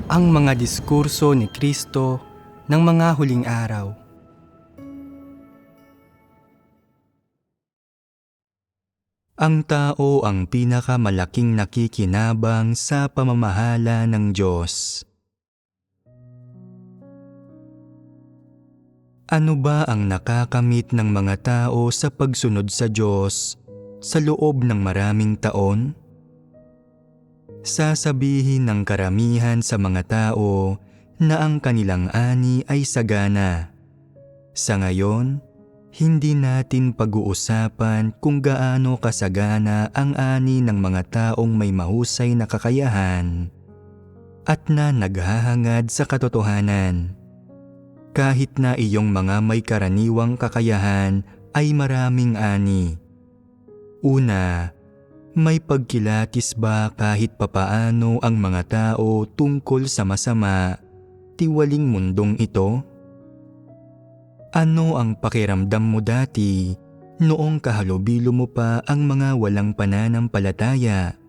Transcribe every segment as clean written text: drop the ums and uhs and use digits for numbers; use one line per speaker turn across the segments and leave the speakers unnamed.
Ang mga diskurso ni Kristo ng mga huling araw. Ang tao ang pinakamalaking nakikinabang sa pamamahala ng Diyos. Ano ba ang nakakamit ng mga tao sa pagsunod sa Diyos sa loob ng maraming taon? Sasabihin ng karamihan sa mga tao na ang kanilang ani ay sagana. Sa ngayon, hindi natin pag-uusapan kung gaano kasagana ang ani ng mga taong may mahusay na kakayahan at na naghahangad sa katotohanan. Kahit na iyong mga may karaniwang kakayahan ay maraming ani. Una, may pagkilatis ba kahit papaano ang mga tao tungkol sa masama, tiwaling mundong ito? Ano ang pakiramdam mo dati noong kahalubilo mo pa ang mga walang pananampalataya?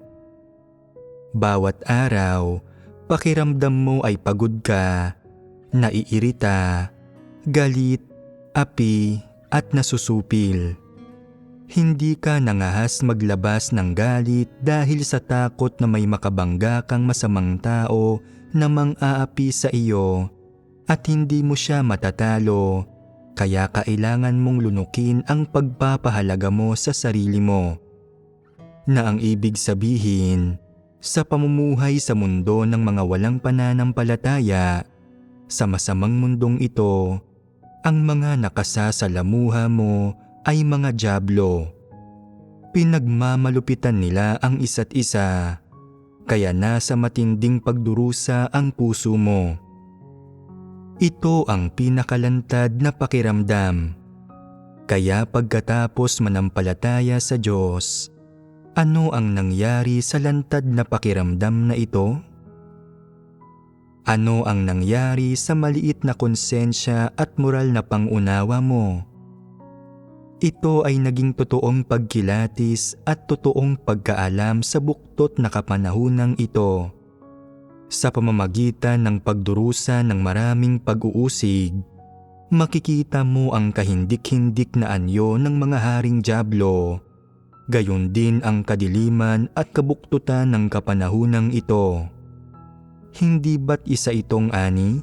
Bawat araw, pakiramdam mo ay pagod ka, naiirita, galit, api at nasusupil. Hindi ka nangahas maglabas ng galit dahil sa takot na may makabangga kang masamang tao na mang-aapi sa iyo at hindi mo siya matatalo, kaya kailangan mong lunukin ang pagpapahalaga mo sa sarili mo. Na ang ibig sabihin, sa pamumuhay sa mundo ng mga walang pananampalataya, sa masamang mundong ito, ang mga nakasasalamuha mo ay mga dyablo. Pinagmamalupitan nila ang isa't isa, kaya nasa matinding pagdurusa ang puso mo. Ito ang pinakalantad na pakiramdam. Kaya pagkatapos manampalataya sa Diyos, ano ang nangyari sa lantad na pakiramdam na ito? Ano ang nangyari sa maliit na konsensya at moral na pangunawa mo? Ito ay naging totoong pagkilatis at totoong pagkaalam sa buktot na kapanahunang ito. Sa pamamagitan ng pagdurusa ng maraming pag-uusig, makikita mo ang kahindik-hindik na anyo ng mga haring dyablo, gayon din ang kadiliman at kabuktutan ng kapanahunang ito. Hindi ba't isa itong ani?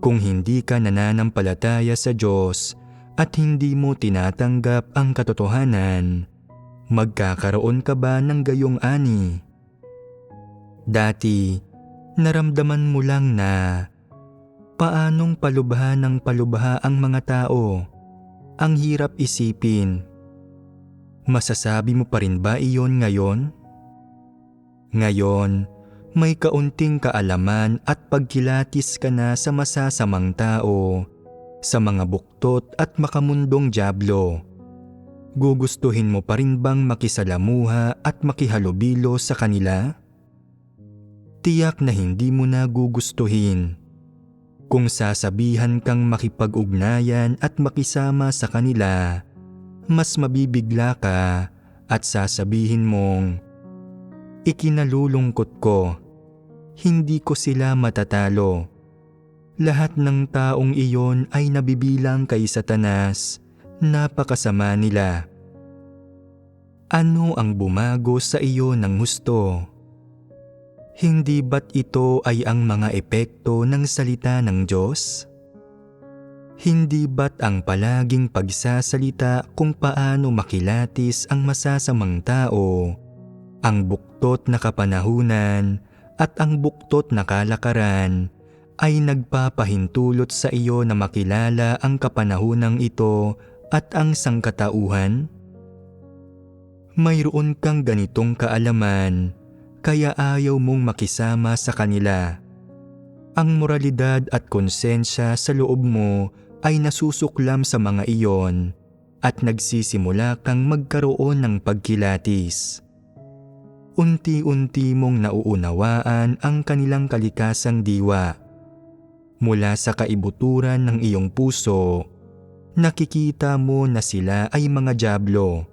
Kung hindi ka nananampalataya sa Diyos at hindi mo tinatanggap ang katotohanan, magkakaroon ka ba ng gayong ani? Dati, naramdaman mo lang na paanong palubha ng palubha ang mga tao. Ang hirap isipin. Masasabi mo pa rin ba iyon ngayon? Ngayon, may kaunting kaalaman at pagkilatis ka na sa masasamang tao, sa mga buktot at makamundong dyablo. Gugustuhin mo pa rin bang makisalamuha at makihalubilo sa kanila? Tiyak na hindi mo na gugustuhin. Kung sasabihan kang makipag-ugnayan at makisama sa kanila, mas mabibigla ka at sasabihin mong, ikinalulungkot ko, hindi ko sila matatalo. Lahat ng taong iyon ay nabibilang kay Satanas, napakasama nila. Ano ang bumago sa iyo ng husto? Hindi ba't ito ay ang mga epekto ng salita ng Diyos? Hindi ba't ang palaging pagsasalita kung paano makilatis ang masasamang tao, ang buktot na kapanahunan at ang buktot na kalakaran ay nagpapahintulot sa iyo na makilala ang kapanahunang ito at ang sangkatauhan? Mayroon kang ganitong kaalaman, kaya ayaw mong makisama sa kanila. Ang moralidad at konsensya sa loob mo ay nasusuklam sa mga iyon at nagsisimula kang magkaroon ng pagkilatis. Unti-unti mong nauunawaan ang kanilang kalikasang diwa. Mula sa kaibuturan ng iyong puso, nakikita mo na sila ay mga dyablo.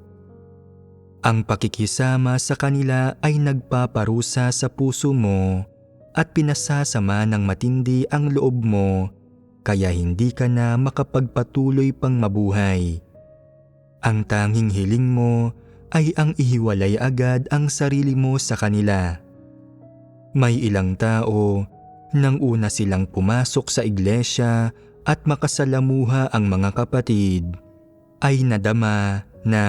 Ang pakikisama sa kanila ay nagpaparusa sa puso mo at pinasasama ng matindi ang loob mo kaya hindi ka na makapagpatuloy pang mabuhay. Ang tanging hiling mo ay ang ihiwalay agad ang sarili mo sa kanila. May ilang tao nang una silang pumasok sa iglesia at makasalamuha ang mga kapatid, ay nadama na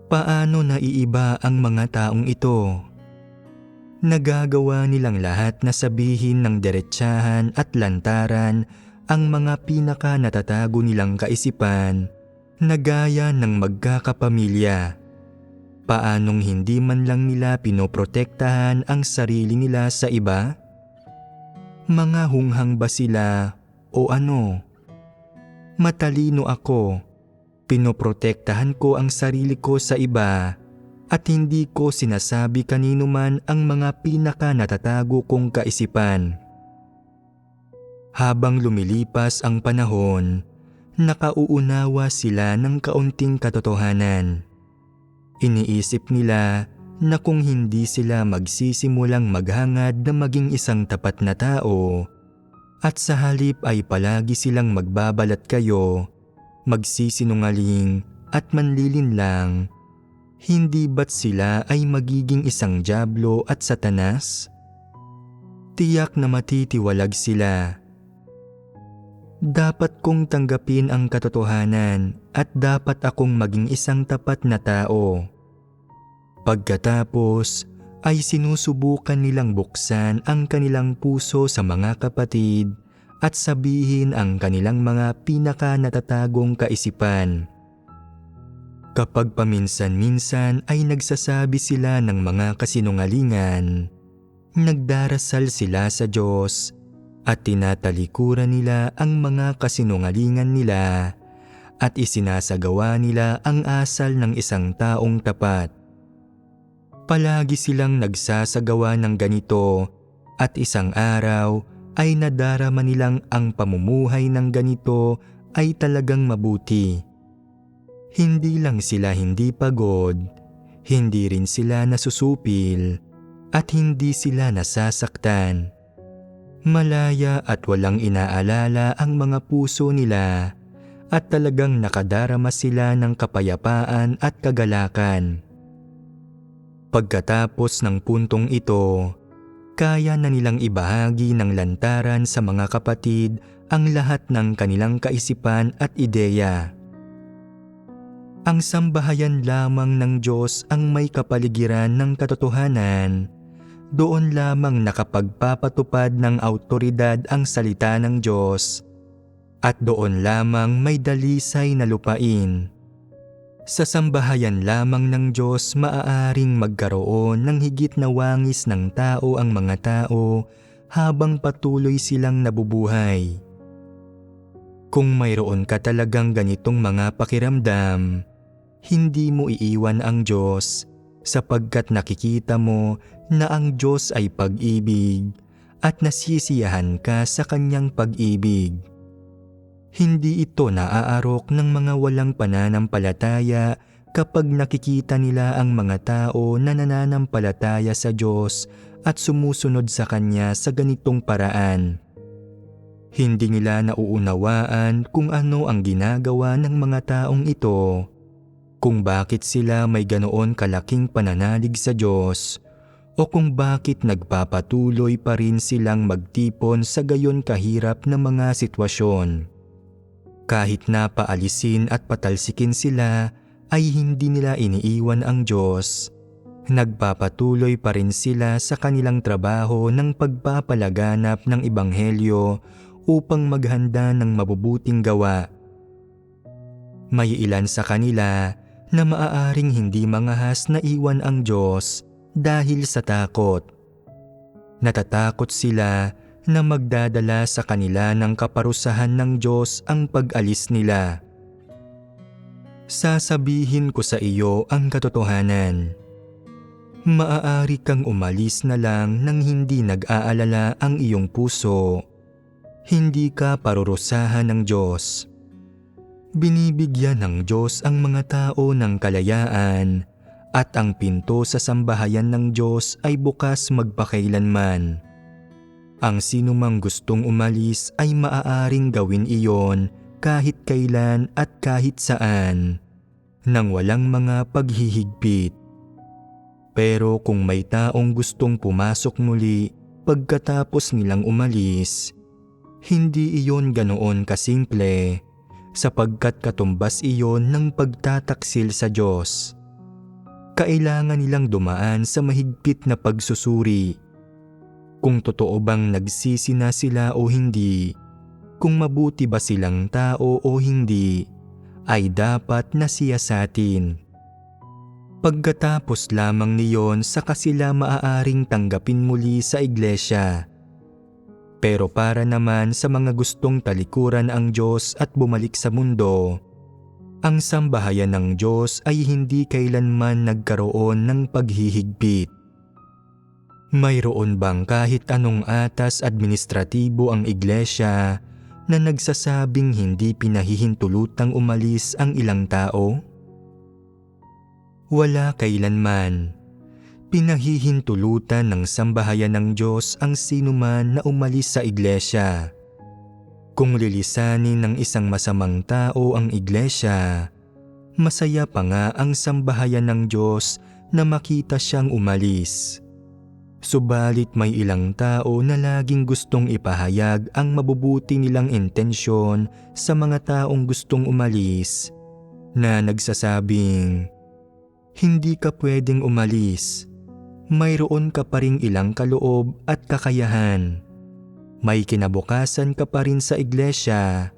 paano naiiba ang mga taong ito. Nagagawa nilang lahat na sabihin ng diretsahan at lantaran ang mga pinaka natatago nilang kaisipan na gaya ng magkakapamilya. Paanong hindi man lang nila pinoprotektahan ang sarili nila sa iba? Mga hunghang ba sila o ano? Matalino ako. Pinoprotektahan ko ang sarili ko sa iba at hindi ko sinasabi kanino man ang mga pinaka natatago kong kaisipan. Habang lumilipas ang panahon, nakauunawa sila ng kaunting katotohanan. Iniisip nila na kung hindi sila magsisimulang maghangad na maging isang tapat na tao, at sa halip ay palagi silang magbabalat kayo, magsisinungaling at manlilinlang, hindi ba't sila ay magiging isang dyablo at satanas? Tiyak na matitiwalag sila. Dapat kong tanggapin ang katotohanan at dapat akong maging isang tapat na tao. Pagkatapos ay sinusubukan nilang buksan ang kanilang puso sa mga kapatid at sabihin ang kanilang mga pinaka natatagong kaisipan. Kapag paminsan-minsan ay nagsasabi sila ng mga kasinungalingan, nagdarasal sila sa Diyos at tinatalikuran nila ang mga kasinungalingan nila at isinasagawa nila ang asal ng isang taong tapat. Palagi silang nagsasagawa ng ganito at isang araw ay nadarama nilang ang pamumuhay ng ganito ay talagang mabuti. Hindi lang sila hindi pagod, hindi rin sila nasusupil, at hindi sila nasasaktan. Malaya at walang inaalala ang mga puso nila at talagang nakadarama sila ng kapayapaan at kagalakan. Pagkatapos ng puntong ito, kaya na nilang ibahagi ng lantaran sa mga kapatid ang lahat ng kanilang kaisipan at ideya. Ang sambahayan lamang ng Diyos ang may kapaligiran ng katotohanan. Doon lamang nakapagpapatupad ng awtoridad ang salita ng Diyos. At doon lamang may dalisay na lupain. Sa sambahayan lamang ng Diyos maaaring magkaroon ng higit na wangis ng tao ang mga tao habang patuloy silang nabubuhay. Kung mayroon ka talagang ganitong mga pakiramdam, hindi mo iiwan ang Diyos sapagkat nakikita mo na ang Diyos ay pag-ibig at nasisiyahan ka sa kanyang pag-ibig. Hindi ito naaarok ng mga walang pananampalataya kapag nakikita nila ang mga tao na nananampalataya sa Diyos at sumusunod sa Kanya sa ganitong paraan. Hindi nila nauunawaan kung ano ang ginagawa ng mga taong ito, kung bakit sila may ganoon kalaking pananalig sa Diyos, o kung bakit nagpapatuloy pa rin silang magtipon sa gayon kahirap na mga sitwasyon. Kahit na paalisin at patalsikin sila, ay hindi nila iniiwan ang Diyos. Nagpapatuloy pa rin sila sa kanilang trabaho ng pagpapalaganap ng Ebanghelyo upang maghanda ng mabubuting gawa. May ilan sa kanila na maaaring hindi mangahas na iwan ang Diyos dahil sa takot. Natatakot sila na magdadala sa kanila ng kaparusahan ng Diyos ang pag-alis nila. Sasabihin ko sa iyo ang katotohanan. Maaari kang umalis na lang nang hindi nag-aalala ang iyong puso. Hindi ka parurusahan ng Diyos. Binibigyan ng Diyos ang mga tao ng kalayaan at ang pinto sa sambahayan ng Diyos ay bukas magpakailanman. Ang sinumang gustong umalis ay maaaring gawin iyon kahit kailan at kahit saan, nang walang mga paghihigpit. Pero kung may taong gustong pumasok muli pagkatapos nilang umalis, hindi iyon ganoon kasimple, sapagkat katumbas iyon ng pagtataksil sa Diyos. Kailangan nilang dumaan sa mahigpit na pagsusuri. Kung totoo bang nagsisi na sila o hindi, kung mabuti ba silang tao o hindi, ay dapat nasiyasatin. Pagkatapos lamang niyon saka sila maaaring tanggapin muli sa iglesia. Pero para naman sa mga gustong talikuran ang Diyos at bumalik sa mundo, ang sambahayan ng Diyos ay hindi kailanman nagkaroon ng paghihigpit. Mayroon bang kahit anong atas administratibo ang iglesia na nagsasabing hindi pinahihintulutang umalis ang ilang tao? Wala kailanman. Pinahihintulutan ng sambahayan ng Diyos ang sinuman na umalis sa iglesia. Kung lilisanin ng isang masamang tao ang iglesia, masaya pa nga ang sambahayan ng Diyos na makita siyang umalis. Subalit may ilang tao na laging gustong ipahayag ang mabubuti nilang intensyon sa mga taong gustong umalis, na nagsasabing, "Hindi ka pwedeng umalis. Mayroon ka pa ring ilang kaloob at kakayahan. May kinabukasan ka pa rin sa iglesia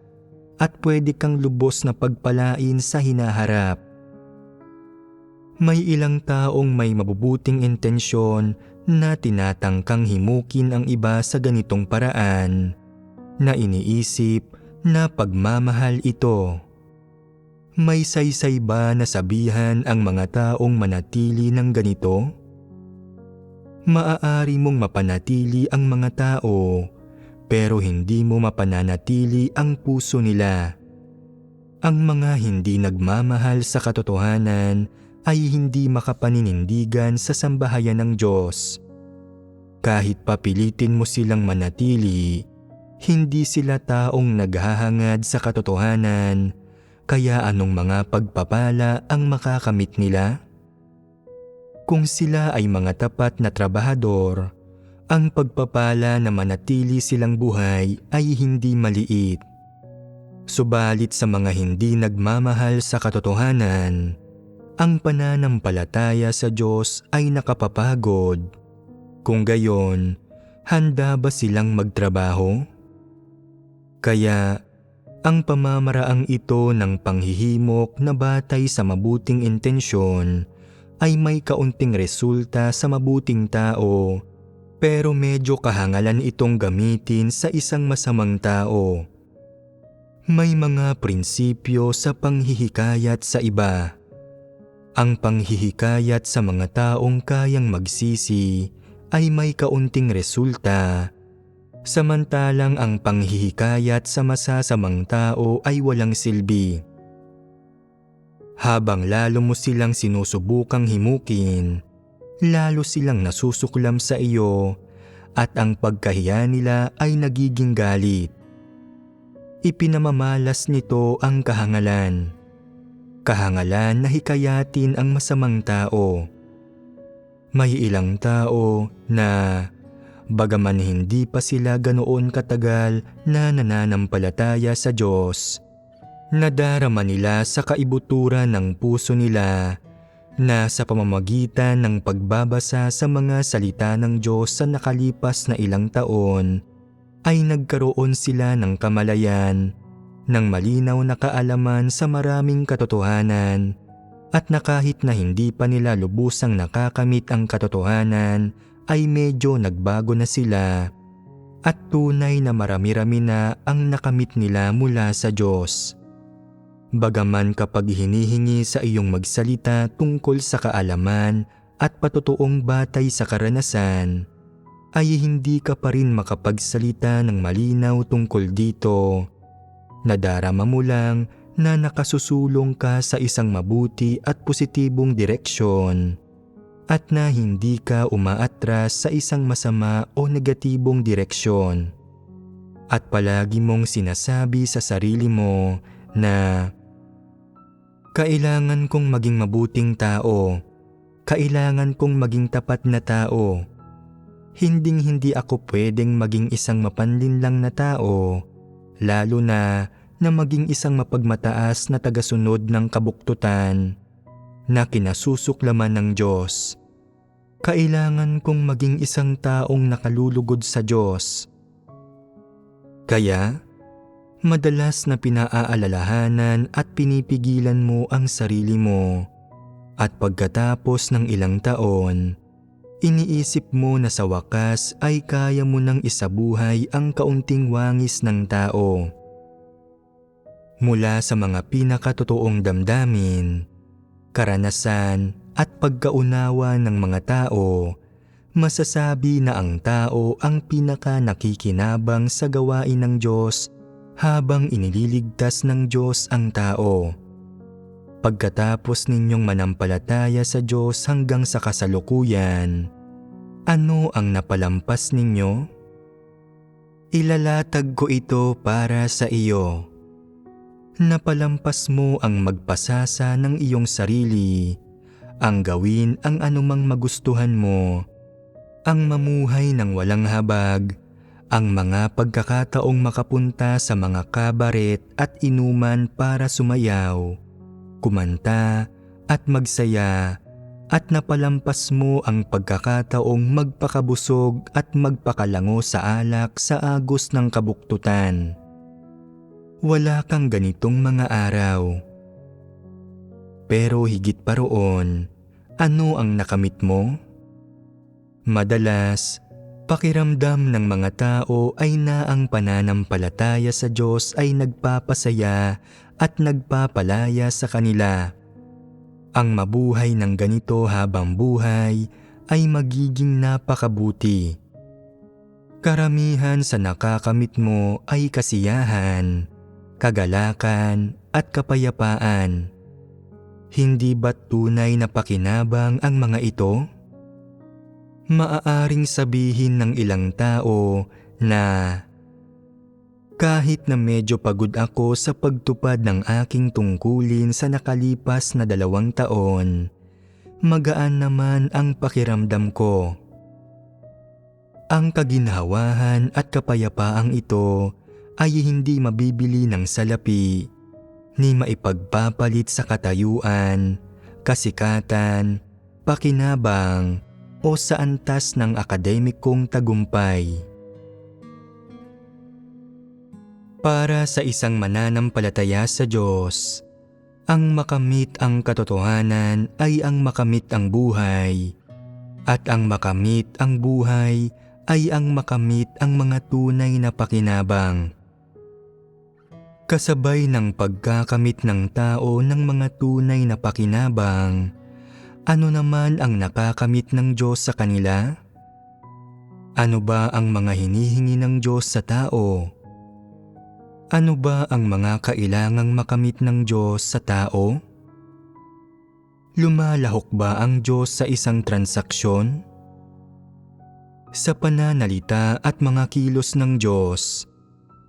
at pwede kang lubos na pagpalain sa hinaharap." May ilang taong may mabubuting intensyon na tinatangkang himukin ang iba sa ganitong paraan, na iniisip na pagmamahal ito. May saysay ba na sabihan ang mga taong manatili ng ganito? Maaari mong mapanatili ang mga tao, pero hindi mo mapananatili ang puso nila. Ang mga hindi nagmamahal sa katotohanan ay hindi makapaninindigan sa sambahayan ng Diyos. Kahit papilitin mo silang manatili, hindi sila taong naghahangad sa katotohanan, kaya anong mga pagpapala ang makakamit nila? Kung sila ay mga tapat na trabahador, ang pagpapala na manatili silang buhay ay hindi maliit. Subalit sa mga hindi nagmamahal sa katotohanan, ang pananampalataya sa Diyos ay nakapapagod. Kung gayon, handa ba silang magtrabaho? Kaya, ang pamamaraang ito ng panghihimok na batay sa mabuting intensyon ay may kaunting resulta sa mabuting tao, pero medyo kahangalan itong gamitin sa isang masamang tao. May mga prinsipyo sa panghihikayat sa iba. Ang panghihikayat sa mga taong kayang magsisi ay may kaunting resulta, samantalang ang panghihikayat sa masasamang tao ay walang silbi. Habang lalo mo silang sinusubukang himukin, lalo silang nasusuklam sa iyo at ang pagkahiya nila ay nagiging galit. Ipinamamalas nito ang kahangalan. Kahangalan na hikayatin ang masamang tao. May ilang tao na, bagaman hindi pa sila ganoon katagal na nananampalataya sa Diyos, nadarama nila sa kaibuturan ng puso nila na sa pamamagitan ng pagbabasa sa mga salita ng Diyos sa nakalipas na ilang taon, ay nagkaroon sila ng kamalayan, ng malinaw na kaalaman sa maraming katotohanan, at na kahit na hindi pa nila lubusang nakakamit ang katotohanan, ay medyo nagbago na sila, at tunay na marami-rami na ang nakamit nila mula sa Diyos. Bagaman kapag hinihingi sa iyong magsalita tungkol sa kaalaman at patotoong batay sa karanasan, ay hindi ka pa rin makapagsalita ng malinaw tungkol dito. Nadarama mo lang na nakasusulong ka sa isang mabuti at positibong direksyon at na hindi ka umaatras sa isang masama o negatibong direksyon. At palagi mong sinasabi sa sarili mo na kailangan kong maging mabuting tao, kailangan kong maging tapat na tao. Hinding-hindi ako pwedeng maging isang mapanlinlang na tao, lalo na maging isang mapagmataas na tagasunod ng kabuktutan na kinasusuklaman ng Diyos. Kailangan kong maging isang taong nakalulugod sa Diyos. Kaya, madalas na pinaaalalahanan at pinipigilan mo ang sarili mo at pagkatapos ng ilang taon, iniisip mo na sa wakas ay kaya mo nang isabuhay ang kaunting wangis ng tao. Mula sa mga pinakatotoong damdamin, karanasan at pagkaunawa ng mga tao, masasabi na ang tao ang pinaka nakikinabang sa gawain ng Diyos habang inililigtas ng Diyos ang tao. Pagkatapos ninyong manampalataya sa Diyos hanggang sa kasalukuyan, ano ang napalampas ninyo? Ilalatag ko ito para sa iyo. Napalampas mo ang magpasasa ng iyong sarili, ang gawin ang anumang magustuhan mo, ang mamuhay ng walang habag, ang mga pagkakataong makapunta sa mga kabaret at inuman para sumayaw, kumanta at magsaya, at napalampas mo ang pagkakataong magpakabusog at magpakalango sa alak sa agos ng kabuktutan. Wala kang ganitong mga araw. Pero higit pa roon, ano ang nakamit mo? Madalas, pakiramdam ng mga tao ay na ang pananampalataya sa Diyos ay nagpapasaya at nagpapalaya sa kanila. Ang mabuhay ng ganito habang buhay ay magiging napakabuti. Karamihan sa nakakamit mo ay kasiyahan, kagalakan at kapayapaan. Hindi ba't tunay na pakinabang ang mga ito? Maaaring sabihin ng ilang tao na kahit na medyo pagod ako sa pagtupad ng aking tungkulin sa nakalipas na 2 taon, magaan naman ang pakiramdam ko. Ang kaginhawahan at kapayapaang ito ay hindi mabibili ng salapi, ni maipagpapalit sa katayuan, kasikatan, pakinabang, o sa antas ng akademikong tagumpay. Para sa isang mananampalataya sa Diyos, ang makamit ang katotohanan ay ang makamit ang buhay, at ang makamit ang buhay ay ang makamit ang mga tunay na pakinabang. Kasabay ng pagkakamit ng tao ng mga tunay na pakinabang, ano naman ang nakakamit ng Diyos sa kanila? Ano ba ang mga hinihingi ng Diyos sa tao? Ano ba ang mga kailangang makamit ng Diyos sa tao? Lumalahok ba ang Diyos sa isang transaksyon? Sa pananalita at mga kilos ng Diyos,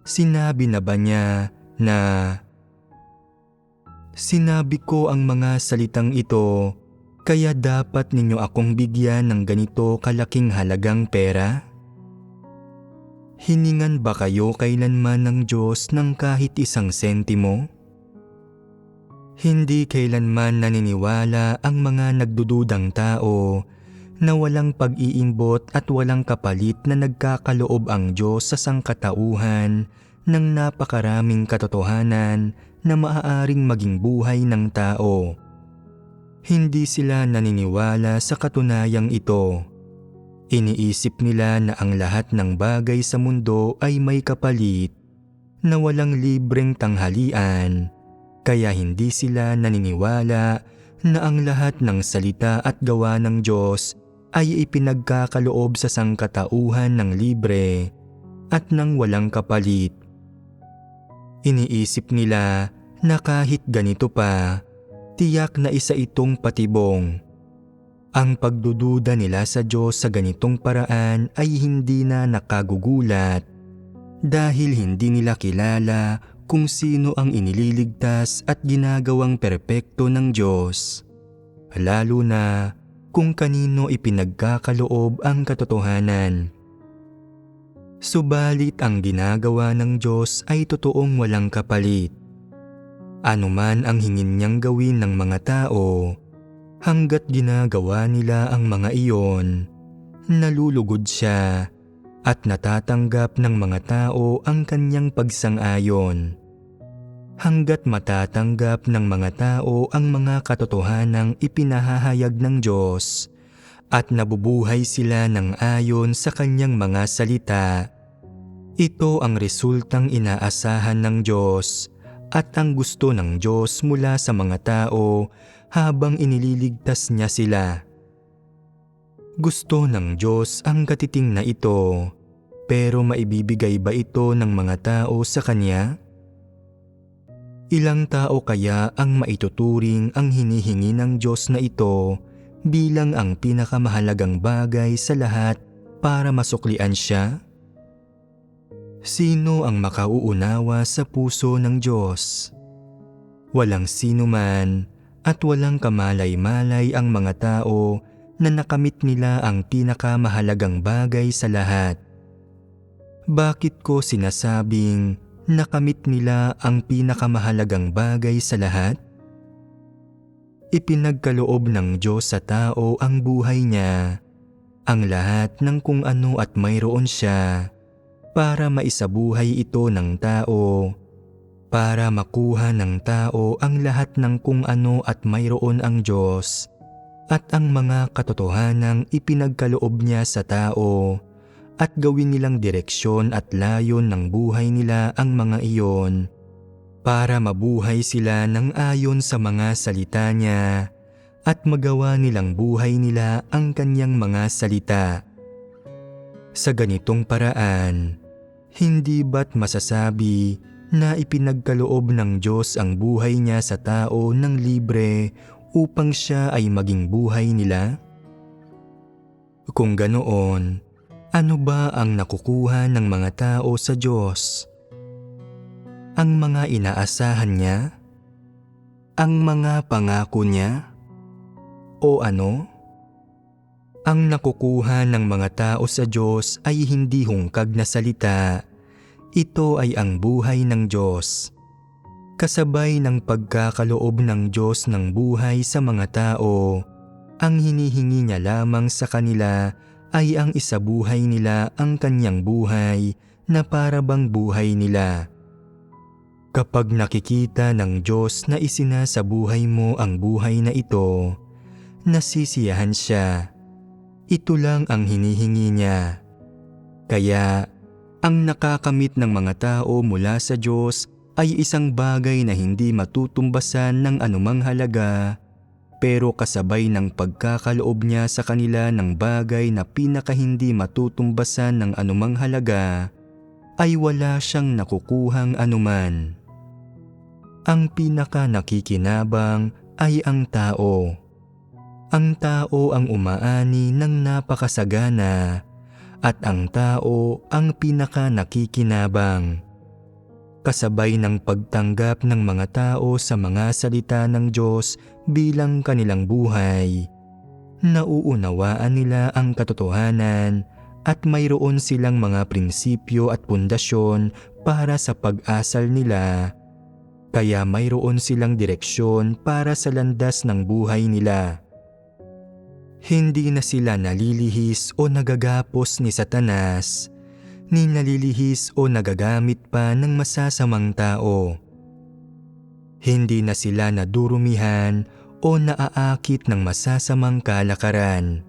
sinabi na ba niya na sinabi ko ang mga salitang ito, kaya dapat ninyo akong bigyan ng ganito kalaking halagang pera? Hiningan ba kayo kailanman ng Diyos ng kahit 1 sentimo? Hindi kailanman naniniwala ang mga nagdududang tao na walang pag-iimbot at walang kapalit na nagkakaloob ang Diyos sa sangkatauhan ng napakaraming katotohanan na maaaring maging buhay ng tao. Hindi sila naniniwala sa katunayang ito. Iniisip nila na ang lahat ng bagay sa mundo ay may kapalit, na walang libreng tanghalian, kaya hindi sila naniniwala na ang lahat ng salita at gawa ng Diyos ay ipinagkakaloob sa sangkatauhan ng libre at ng walang kapalit. Iniisip nila na kahit ganito pa, tiyak na isa itong patibong. Ang pagdududa nila sa Diyos sa ganitong paraan ay hindi na nakagugulat dahil hindi nila kilala kung sino ang inililigtas at ginagawang perpekto ng Diyos, lalo na kung kanino ipinagkakaloob ang katotohanan. Subalit ang ginagawa ng Diyos ay totoong walang kapalit. Anuman ang hingin niyang gawin ng mga tao, hanggat ginagawa nila ang mga iyon, nalulugod siya at natatanggap ng mga tao ang kanyang pagsang-ayon. Hanggat matatanggap ng mga tao ang mga katotohanang ipinahahayag ng Diyos at nabubuhay sila ng ayon sa kanyang mga salita, ito ang resultang inaasahan ng Diyos at ang gusto ng Diyos mula sa mga tao habang inililigtas niya sila. Gusto ng Diyos ang katiting na ito, pero maibibigay ba ito ng mga tao sa Kanya? Ilang tao kaya ang maituturing ang hinihingi ng Diyos na ito bilang ang pinakamahalagang bagay sa lahat para masuklian siya? Sino ang makauunawa sa puso ng Diyos? Walang sino man at walang kamalay-malay ang mga tao na nakamit nila ang pinakamahalagang bagay sa lahat. Bakit ko sinasabing nakamit nila ang pinakamahalagang bagay sa lahat? Ipinagkaloob ng Diyos sa tao ang buhay niya, ang lahat ng kung ano at mayroon siya, para maisabuhay ito ng tao, para makuha ng tao ang lahat ng kung ano at mayroon ang Diyos at ang mga katotohanang ipinagkaloob niya sa tao, at gawin nilang direksyon at layon ng buhay nila ang mga iyon, para mabuhay sila ng ayon sa mga salita niya at magawa nilang buhay nila ang kanyang mga salita. Sa ganitong paraan, hindi ba't masasabi na ipinagkaloob ng Diyos ang buhay niya sa tao ng libre upang siya ay maging buhay nila? Kung ganoon, ano ba ang nakukuha ng mga tao sa Diyos? Ang mga inaasahan niya? Ang mga pangako niya? O ano? Ang nakukuha ng mga tao sa Diyos ay hindi hungkag na salita. Ito ay ang buhay ng Diyos. Kasabay ng pagkakaloob ng Diyos ng buhay sa mga tao, ang hinihingi niya lamang sa kanila ay ang isabuhay nila ang kanyang buhay na para bang buhay nila. Kapag nakikita ng Diyos na isinasabuhay mo ang buhay na ito, nasisiyahan siya. Ito lang ang hinihingi niya. Kaya, ang nakakamit ng mga tao mula sa Diyos ay isang bagay na hindi matutumbasan ng anumang halaga, pero kasabay ng pagkakaloob niya sa kanila ng bagay na pinakahindi matutumbasan ng anumang halaga, ay wala siyang nakukuhang anuman. Ang pinaka nakikinabang ay ang tao. Ang tao ang umaani ng napakasagana at ang tao ang pinaka nakikinabang. Kasabay ng pagtanggap ng mga tao sa mga salita ng Diyos bilang kanilang buhay, nauunawaan nila ang katotohanan at mayroon silang mga prinsipyo at pundasyon para sa pag-asal nila, kaya mayroon silang direksyon para sa landas ng buhay nila. Hindi na sila nalilihis o nagagapos ni Satanas, ni nalilihis o nagagamit pa ng masasamang tao. Hindi na sila nadurumihan o naaakit ng masasamang kalakaran.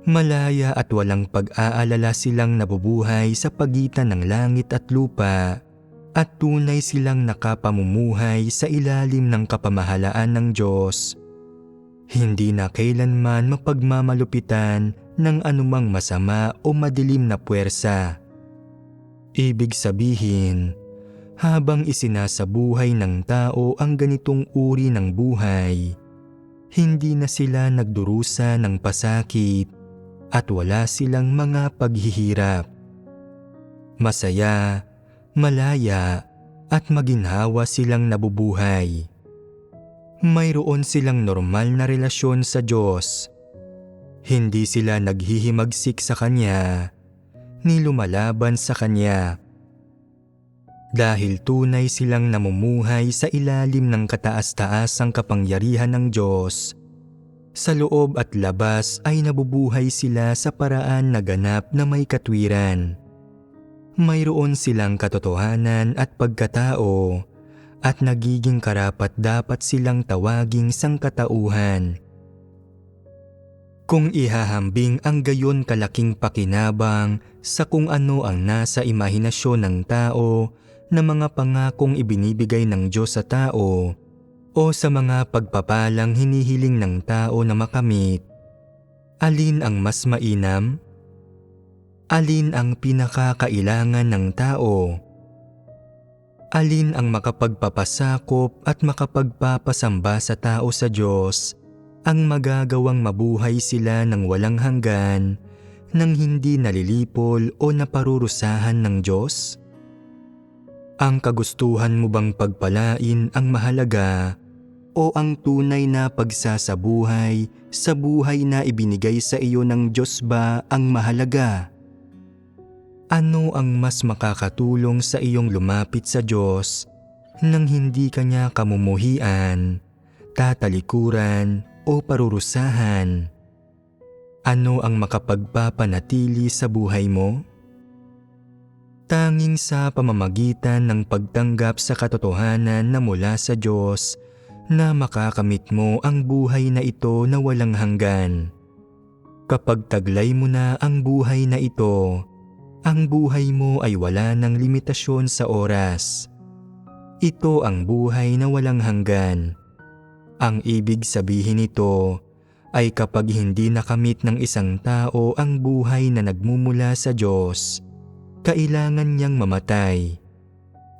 Malaya at walang pag-aalala silang nabubuhay sa pagitan ng langit at lupa, at tunay silang nakapamumuhay sa ilalim ng kapamahalaan ng Diyos. Hindi na kailanman mapagmamalupitan ng anumang masama o madilim na puwersa. Ibig sabihin, Habang isinasabuhay ng tao ang ganitong uri ng buhay, hindi na sila nagdurusa ng pasakit at wala silang mga paghihirap. Masaya, malaya at maginhawa silang nabubuhay. Mayroon silang normal na relasyon sa Diyos. Hindi sila naghihimagsik sa Kanya ni lumalaban sa Kanya. Dahil tunay silang namumuhay sa ilalim ng kataas-taasang kapangyarihan ng Diyos, sa loob at labas ay nabubuhay sila sa paraan na ganap na may katwiran. Mayroon silang katotohanan at pagkatao at nagiging karapat-dapat silang tawaging sangkatauhan. Kung ihahambing ang gayon kalaking pakinabang sa kung ano ang nasa imahinasyon ng tao na mga pangakong ibinibigay ng Diyos sa tao o sa mga pagpapalang hinihiling ng tao na makamit, alin ang mas mainam? Alin ang pinakakailangan ng tao? Alin ang makapagpapasakop at makapagpapasamba sa tao sa Diyos ang magagawang mabuhay sila ng walang hanggan nang hindi nalilipol o naparurusahan ng Diyos? Ang kagustuhan mo bang pagpalain ang mahalaga o ang tunay na pagsasabuhay sa buhay na ibinigay sa iyo ng Diyos ba ang mahalaga? Ano ang mas makakatulong sa iyong lumapit sa Diyos nang hindi Kanya kamumuhian, tatalikuran o parurusahan? Ano ang makapagpapanatili sa buhay mo? Tanging sa pamamagitan ng pagtanggap sa katotohanan na mula sa Diyos na makakamit mo ang buhay na ito na walang hanggan. Kapag taglay mo na ang buhay na ito, ang buhay mo ay wala ng limitasyon sa oras. Ito ang buhay na walang hanggan. Ang ibig sabihin nito ay kapag hindi nakamit ng isang tao ang buhay na nagmumula sa Diyos, kailangan niyang mamatay.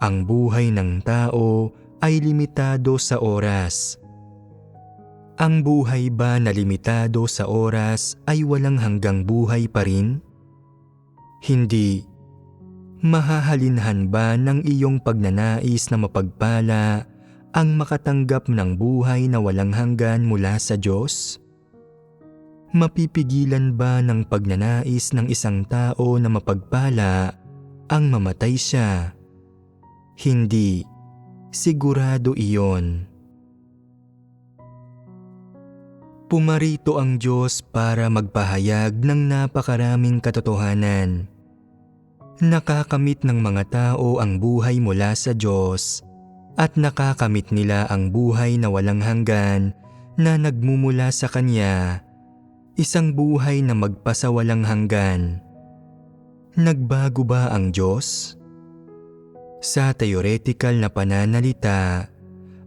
Ang buhay ng tao ay limitado sa oras. Ang buhay ba na limitado sa oras ay walang hanggang buhay pa rin? Hindi. Mahahalinhan ba ng iyong pagnanais na mapagpala ang makatanggap ng buhay na walang hanggan mula sa Diyos? Mapipigilan ba ng pagnanais ng isang tao na mapagpala ang mamatay siya? Hindi. Sigurado iyon. Pumarito ang Diyos para magpahayag ng napakaraming katotohanan. Nakakamit ng mga tao ang buhay mula sa Diyos at nakakamit nila ang buhay na walang hanggan na nagmumula sa Kanya, isang buhay na magpasawalang hanggan. Nagbago ba ang Diyos? Sa theoretical na pananalita,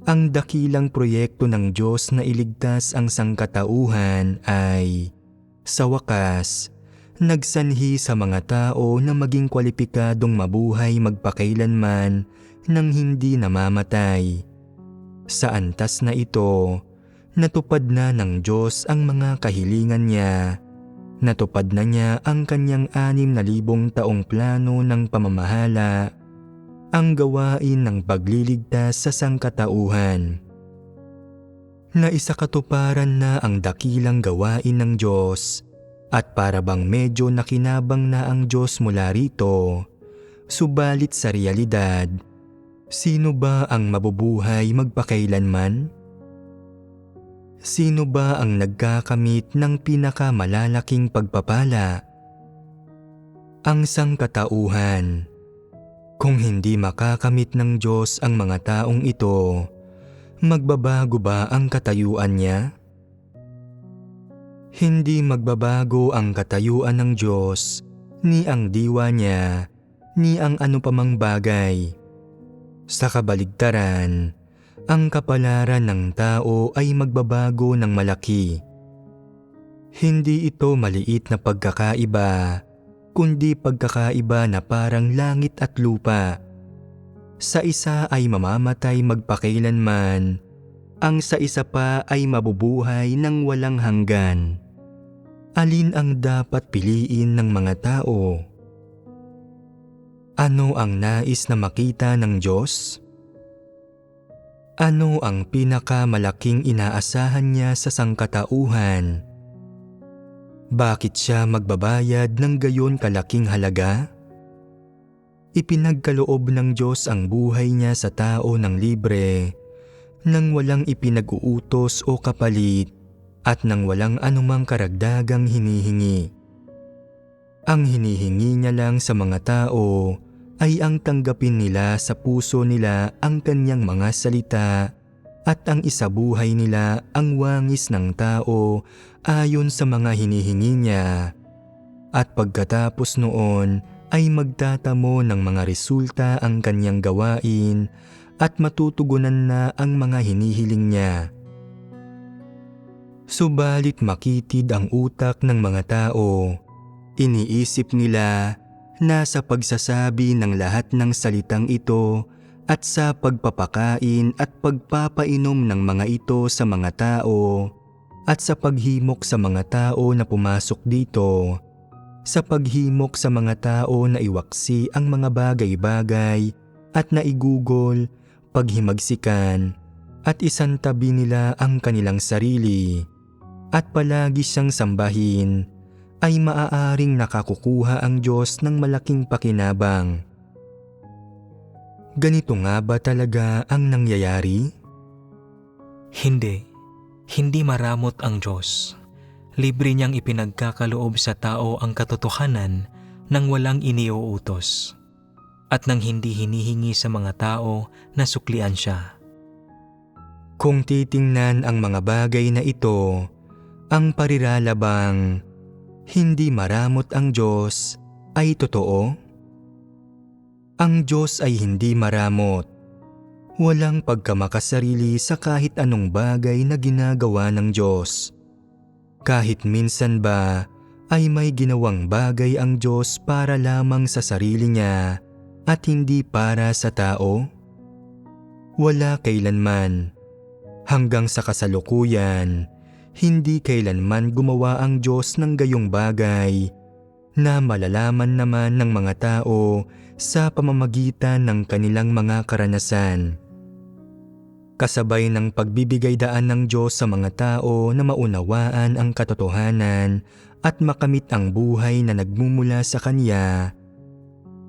ang dakilang proyekto ng Diyos na iligtas ang sangkatauhan ay, sa wakas, nagsanhi sa mga tao na maging kwalipikadong mabuhay magpakailanman nang hindi namamatay. Sa antas na ito, natupad na ng Diyos ang mga kahilingan niya. Natupad na niya ang Kanyang 6,000 taong plano ng pamamahala, ang gawain ng pagliligtas sa sangkatauhan. Naisakatuparan na ang dakilang gawain ng Diyos at para bang medyo nakinabang na ang Diyos mula rito, subalit sa realidad, sino ba ang mabubuhay magpakailanman? Sino ba ang nagkakamit ng pinakamalalaking pagpapala? Ang sangkatauhan. Kung hindi makakamit ng Diyos ang mga taong ito, magbabago ba ang katayuan niya? Hindi magbabago ang katayuan ng Diyos, ni ang diwa niya, ni ang ano pamang bagay. Sa kabaligtaran, ang kapalaran ng tao ay magbabago ng malaki. Hindi ito maliit na pagkakaiba, kundi pagkakaiba na parang langit at lupa. Sa isa ay mamamatay magpakailanman, ang sa isa pa ay mabubuhay ng walang hanggan. Alin ang dapat piliin ng mga tao? Ano ang nais na makita ng Diyos? Ano ang pinakamalaking inaasahan niya sa sangkatauhan? Bakit siya magbabayad ng gayon kalaking halaga? Ipinagkaloob ng Diyos ang buhay niya sa tao ng libre, nang walang ipinag-uutos o kapalit at nang walang anumang karagdagang hinihingi. Ang hinihingi niya lang sa mga tao ay ang tanggapin nila sa puso nila ang kanyang mga salita at ang isabuhay nila ang wangis ng tao ayon sa mga hinihingi niya. At pagkatapos noon ay magtatamo ng mga resulta ang kanyang gawain at matutugunan na ang mga hinihiling niya. Subalit makitid ang utak ng mga tao. Iniisip nila na sa pagsasabi ng lahat ng salitang ito at sa pagpapakain at pagpapainom ng mga ito sa mga tao at sa paghimok sa mga tao na pumasok dito, sa paghimok sa mga tao na iwaksi ang mga bagay-bagay at naigugol, paghimagsikan at isantabi nila ang kanilang sarili at palagi siyang sambahin, ay maaaring nakakukuha ang Diyos ng malaking pakinabang. Ganito nga ba talaga ang nangyayari?
Hindi. Hindi maramot ang Diyos. Libre niyang ipinagkakaloob sa tao ang katotohanan nang walang iniuutos at nang hindi hinihingi sa mga tao na suklian siya.
Kung titingnan ang mga bagay na ito, ang parilalabang hindi maramot ang Diyos ay totoo? Ang Diyos ay hindi maramot. Walang pagkamakasarili sa kahit anong bagay na ginagawa ng Diyos. Kahit minsan ba ay may ginawang bagay ang Diyos para lamang sa sarili niya at hindi para sa tao? Wala kailanman. Hanggang sa kasalukuyan, hindi kailanman gumawa ang Diyos ng gayong bagay na malalaman naman ng mga tao sa pamamagitan ng kanilang mga karanasan. Kasabay ng pagbibigay daan ng Diyos sa mga tao na maunawaan ang katotohanan at makamit ang buhay na nagmumula sa Kanya,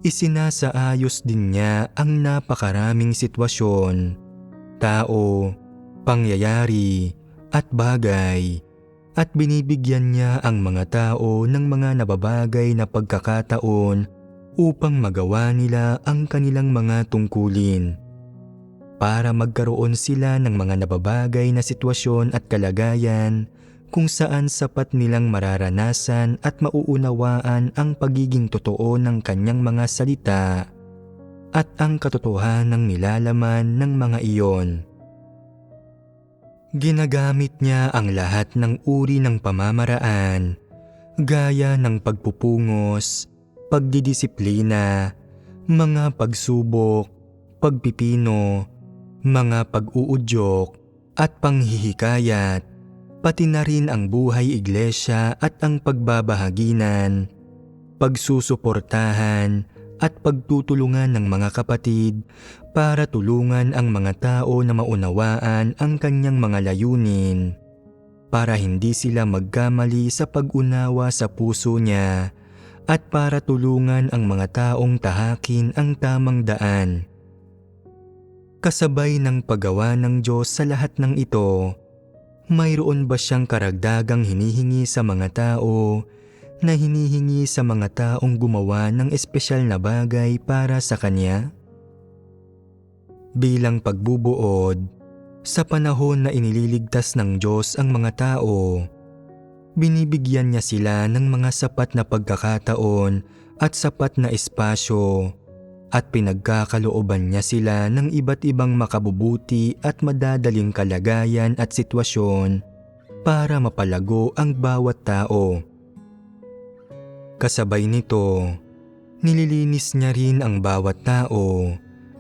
isinasaayos din niya ang napakaraming sitwasyon, tao, pangyayari, at bagay, at binibigyan niya ang mga tao ng mga nababagay na pagkakataon upang magawa nila ang kanilang mga tungkulin. Para magkaroon sila ng mga nababagay na sitwasyon at kalagayan kung saan sapat nilang mararanasan at mauunawaan ang pagiging totoo ng kanyang mga salita at ang katotohanang nilalaman ng mga iyon. Ginagamit niya ang lahat ng uri ng pamamaraan, gaya ng pagpupungos, pagdidisiplina, mga pagsubok, pagpipino, mga pag-uudyok, at panghihikayat, pati na rin ang buhay iglesia at ang pagbabahaginan, pagsusuportahan, at pagtutulungan ng mga kapatid para tulungan ang mga tao na maunawaan ang kanyang mga layunin, para hindi sila magkamali sa pag-unawa sa puso niya at para tulungan ang mga taong tahakin ang tamang daan. Kasabay ng paggawa ng Diyos sa lahat ng ito, mayroon ba siyang karagdagang hinihingi sa mga tao na hinihingi sa mga taong gumawa ng espesyal na bagay para sa Kanya? Bilang pagbubuod, sa panahon na inililigtas ng Diyos ang mga tao, binibigyan niya sila ng mga sapat na pagkakataon at sapat na espasyo at pinagkakalooban niya sila ng iba't ibang makabubuti at madadaling kalagayan at sitwasyon para mapalago ang bawat tao. Kasabay nito, nililinis niya rin ang bawat tao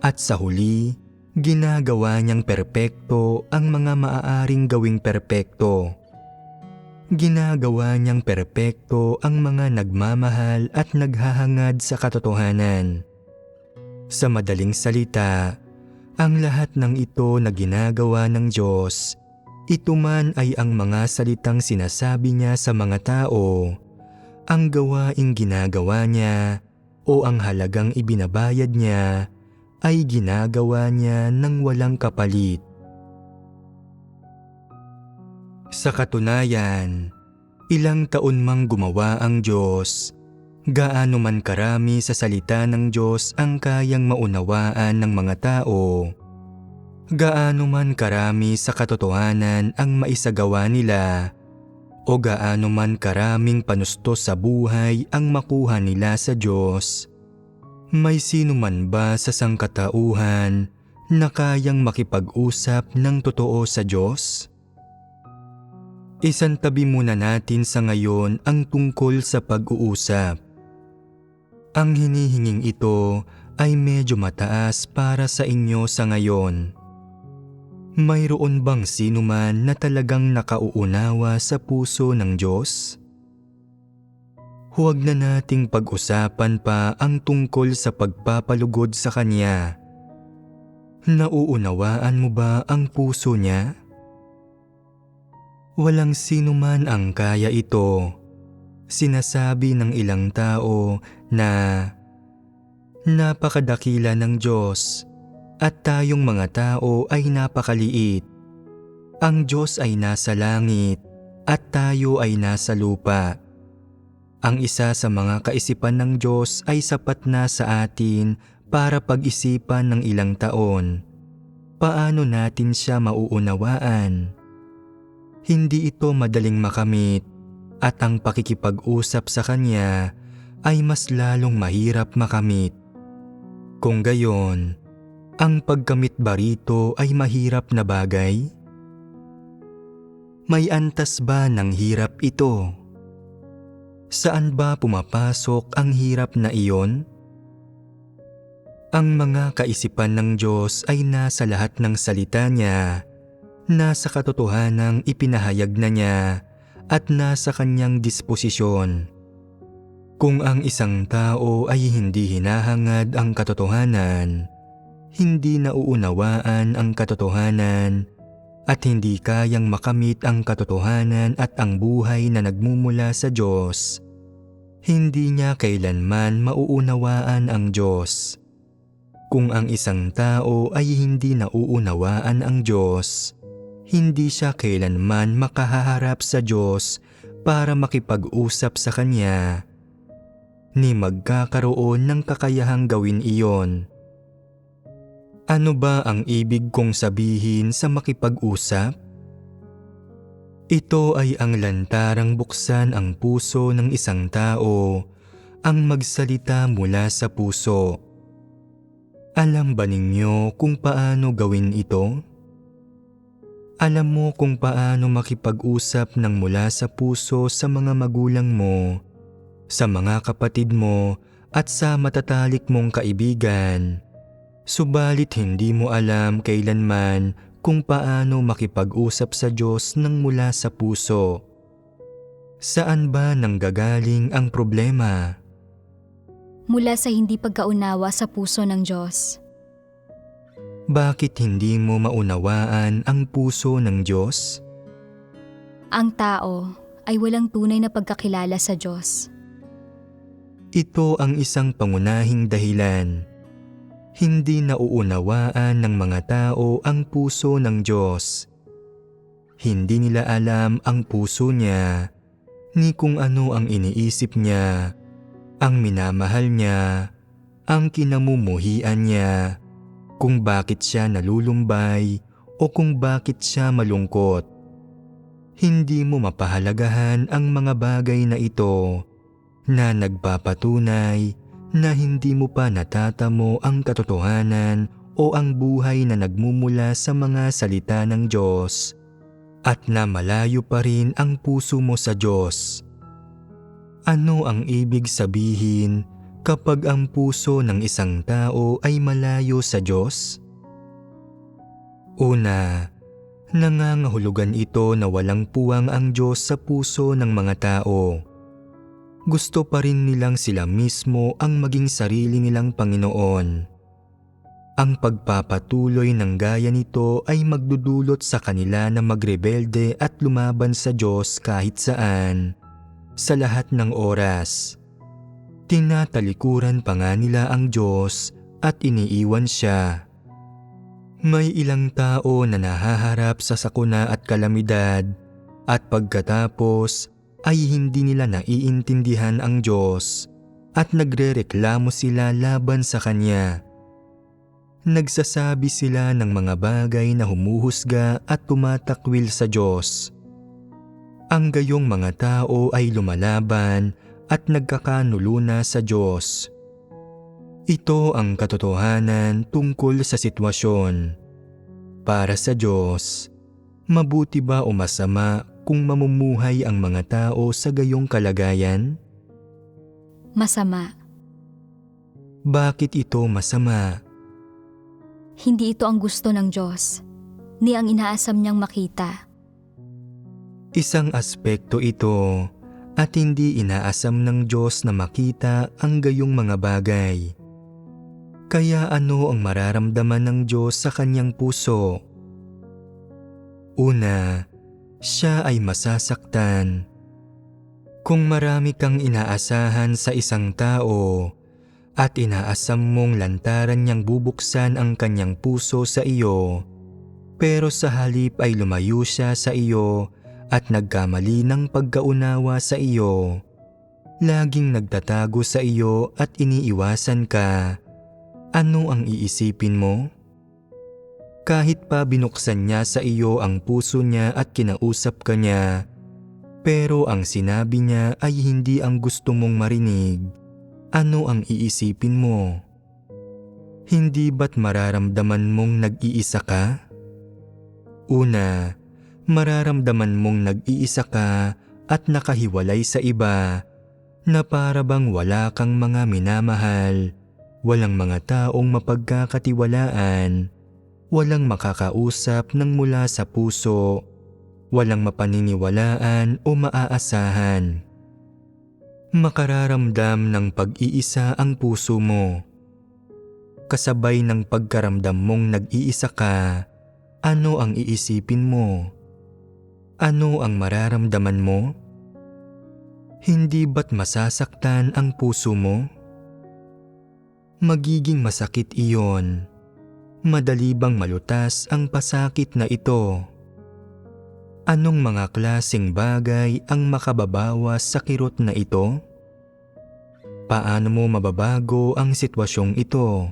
At sa huli, ginagawa niyang perpekto ang mga maaaring gawing perpekto. Ginagawa niyang perpekto ang mga nagmamahal at naghahangad sa katotohanan. Sa madaling salita, ang lahat ng ito na ginagawa ng Diyos, ito man ay ang mga salitang sinasabi niya sa mga tao, ang gawaing ginagawa niya o ang halagang ibinabayad niya ay ginagawa niya ng walang kapalit. Sa katunayan, ilang taon mang gumawa ang Diyos, gaano man karami sa salita ng Diyos ang kayang maunawaan ng mga tao, gaano man karami sa katotohanan ang maisagawa nila, o gaano man karaming panustos sa buhay ang makuha nila sa Diyos, may sino man ba sa sangkatauhan na kayang makipag-usap ng totoo sa Diyos? Isantabi muna natin sa ngayon ang tungkol sa pag-uusap. Ang hinihinging ito ay medyo mataas para sa inyo sa ngayon. Mayroon bang sino man na talagang nakauunawa sa puso ng Diyos? Huwag na nating pag-usapan pa ang tungkol sa pagpapalugod sa Kanya. Nauunawaan mo ba ang puso niya? Walang sino man ang kaya ito. Sinasabi ng ilang tao na napakadakila ng Diyos at tayong mga tao ay napakaliit. Ang Diyos ay nasa langit at tayo ay nasa lupa. Ang isa sa mga kaisipan ng Diyos ay sapat na sa atin para pag-isipan ng ilang taon. Paano natin siya mauunawaan? Hindi ito madaling makamit at ang pakikipag-usap sa Kanya ay mas lalong mahirap makamit. Kung gayon, ang pagkamit ba rito ay mahirap na bagay? May antas ba ng hirap ito? Saan ba pumapasok ang hirap na iyon? Ang mga kaisipan ng Diyos ay nasa lahat ng salita niya, nasa katotohanang ipinahayag na niya at nasa kanyang disposisyon. Kung ang isang tao ay hindi hinahangad ang katotohanan, hindi nauunawaan ang katotohanan, at hindi kayang makamit ang katotohanan at ang buhay na nagmumula sa Diyos, hindi niya kailanman mauunawaan ang Diyos. Kung ang isang tao ay hindi nauunawaan ang Diyos, hindi siya kailanman makahaharap sa Diyos para makipag-usap sa Kanya, ni magkakaroon ng kakayahang gawin iyon. Ano ba ang ibig kong sabihin sa makipag-usap? Ito ay ang lantarang buksan ang puso ng isang tao, ang magsalita mula sa puso. Alam ba ninyo kung paano gawin ito? Alam mo kung paano makipag-usap ng mula sa puso sa mga magulang mo, sa mga kapatid mo at sa matatalik mong kaibigan. Subalit hindi mo alam kailanman kung paano makipag-usap sa Diyos ng mula sa puso. Saan ba nanggagaling ang problema?
Mula sa hindi pagkaunawa sa puso ng Diyos.
Bakit hindi mo maunawaan ang puso ng Diyos?
Ang tao ay walang tunay na pagkakilala sa Diyos.
Ito ang isang pangunahing dahilan. Hindi nauunawaan ng mga tao ang puso ng Diyos. Hindi nila alam ang puso niya, ni kung ano ang iniisip niya, ang minamahal niya, ang kinamumuhian niya, kung bakit siya nalulumbay o kung bakit siya malungkot. Hindi mo mapahalagahan ang mga bagay na ito na nagpapatunay na hindi mo pa natatamo ang katotohanan o ang buhay na nagmumula sa mga salita ng Diyos at na malayo pa rin ang puso mo sa Diyos. Ano ang ibig sabihin kapag ang puso ng isang tao ay malayo sa Diyos? Una, nangangahulugan ito na walang puwang ang Diyos sa puso ng mga tao. Gusto pa rin nilang sila mismo ang maging sarili nilang Panginoon. Ang pagpapatuloy ng gaya nito ay magdudulot sa kanila na magrebelde at lumaban sa Diyos kahit saan, sa lahat ng oras. Tinatalikuran pa nga nila ang Diyos at iniiwan siya. May ilang tao na nahaharap sa sakuna at kalamidad at pagkatapos ay hindi nila naiintindihan ang Diyos at nagrereklamo sila laban sa Kanya. Nagsasabi sila ng mga bagay na humuhusga at tumatakwil sa Diyos. Ang gayong mga tao ay lumalaban at nagkakanuluna sa Diyos. Ito ang katotohanan tungkol sa sitwasyon. Para sa Diyos, mabuti ba o masama kung mamumuhay ang mga tao sa gayong kalagayan?
Masama.
Bakit ito masama?
Hindi ito ang gusto ng Diyos, ni ang inaasam niyang makita.
Isang aspekto ito at hindi inaasam ng Diyos na makita ang gayong mga bagay. Kaya ano ang mararamdaman ng Diyos sa kanyang puso? Una, siya ay masasaktan. Kung marami kang inaasahan sa isang tao, at inaasam mong lantaran niyang bubuksan ang kanyang puso sa iyo, pero sa halip ay lumayo siya sa iyo at nagkamali ng pagkaunawa sa iyo, laging nagtatago sa iyo at iniiwasan ka, ano ang iisipin mo? Kahit pa binuksan niya sa iyo ang puso niya at kinausap ka niya, pero ang sinabi niya ay hindi ang gusto mong marinig, ano ang iisipin mo? Hindi ba't mararamdaman mong nag-iisa ka? Una, mararamdaman mong nag-iisa ka at nakahiwalay sa iba, na para bang wala kang mga minamahal, walang mga taong mapagkakatiwalaan, walang makakausap ng mula sa puso, walang mapaniniwalaan o maaasahan. Makararamdam ng pag-iisa ang puso mo. Kasabay ng pagkaramdam mong nag-iisa ka, ano ang iisipin mo? Ano ang mararamdaman mo? Hindi ba't masasaktan ang puso mo? Magiging masakit iyon. Madali bang malutas ang pasakit na ito? Anong mga klaseng bagay ang makababawas sa kirot na ito? Paano mo mababago ang sitwasyong ito?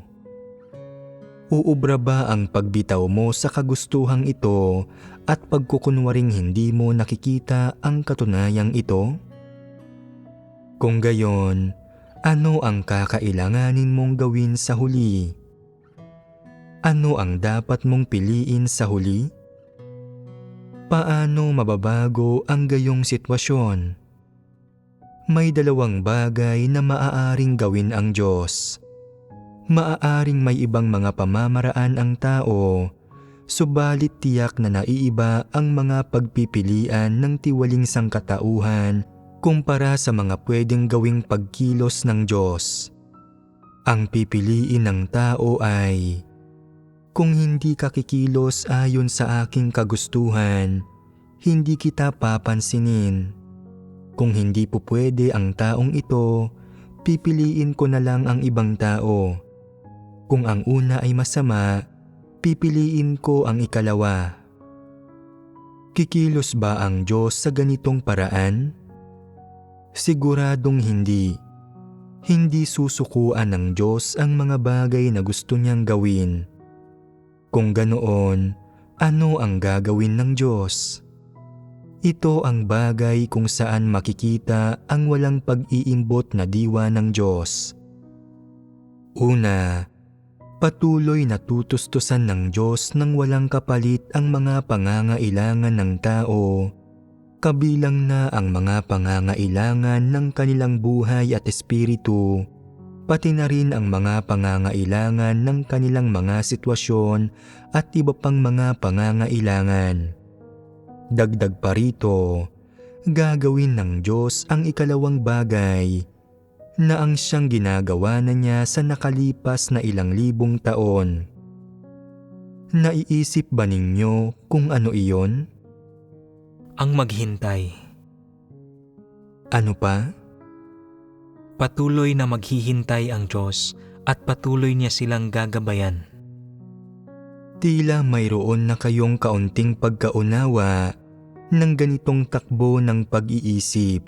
Uubra ba ang pagbitaw mo sa kagustuhang ito at pagkukunwaring hindi mo nakikita ang katunayang ito? Kung gayon, ano ang kakailanganin mong gawin sa huli? Ano ang dapat mong piliin sa huli? Paano mababago ang gayong sitwasyon? May dalawang bagay na maaaring gawin ang Diyos. Maaaring may ibang mga pamamaraan ang tao, subalit tiyak na naiiba ang mga pagpipilian ng tiwaling sangkatauhan kumpara sa mga pwedeng gawing pagkilos ng Diyos. Ang pipiliin ng tao ay, kung hindi ka kikilos ayon sa aking kagustuhan, hindi kita papansinin. Kung hindi po pwede ang taong ito, pipiliin ko na lang ang ibang tao. Kung ang una ay masama, pipiliin ko ang ikalawa. Kikilos ba ang Diyos sa ganitong paraan? Siguradong hindi. Hindi susukuan ng Diyos ang mga bagay na gusto niyang gawin. Kung ganoon, ano ang gagawin ng Diyos? Ito ang bagay kung saan makikita ang walang pag-iimbot na diwa ng Diyos. Una, patuloy na tutustusan ng Diyos ng walang kapalit ang mga pangangailangan ng tao, kabilang na ang mga pangangailangan ng kanilang buhay at espiritu, pati na rin ang mga pangangailangan ng kanilang mga sitwasyon at iba pang mga pangangailangan. Dagdag pa rito, gagawin ng Diyos ang ikalawang bagay na ang siyang ginagawa na niya sa nakalipas na ilang libong taon. Naiisip ba ninyo kung ano iyon?
Ang maghintay.
Ano pa?
Patuloy na maghihintay ang Diyos at patuloy niya silang gagabayan.
Tila mayroon na kayong kaunting pagkaunawa ng ganitong takbo ng pag-iisip.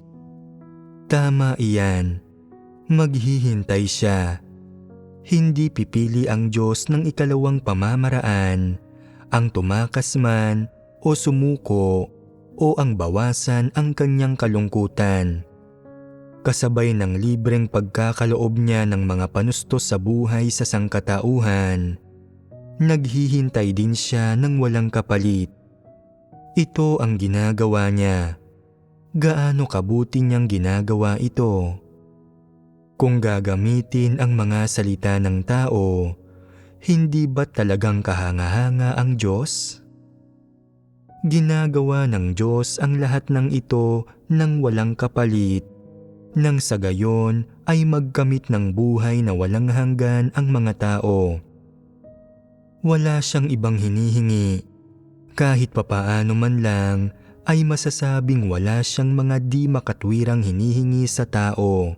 Tama iyan. Maghihintay siya. Hindi pipili ang Diyos ng ikalawang pamamaraan, ang tumakas man o sumuko o ang bawasan ang kanyang kalungkutan. Kasabay ng libreng pagkakaloob niya ng mga panustos sa buhay sa sangkatauhan, naghihintay din siya ng walang kapalit. Ito ang ginagawa niya. Gaano kabuti niyang ginagawa ito? Kung gagamitin ang mga salita ng tao, hindi ba talagang kahanga-hanga ang Diyos? Ginagawa ng Diyos ang lahat ng ito nang walang kapalit, nang sa gayon ay magkamit ng buhay na walang hanggan ang mga tao. Wala siyang ibang hinihingi. Kahit papaano man lang ay masasabing wala siyang mga di makatwirang hinihingi sa tao.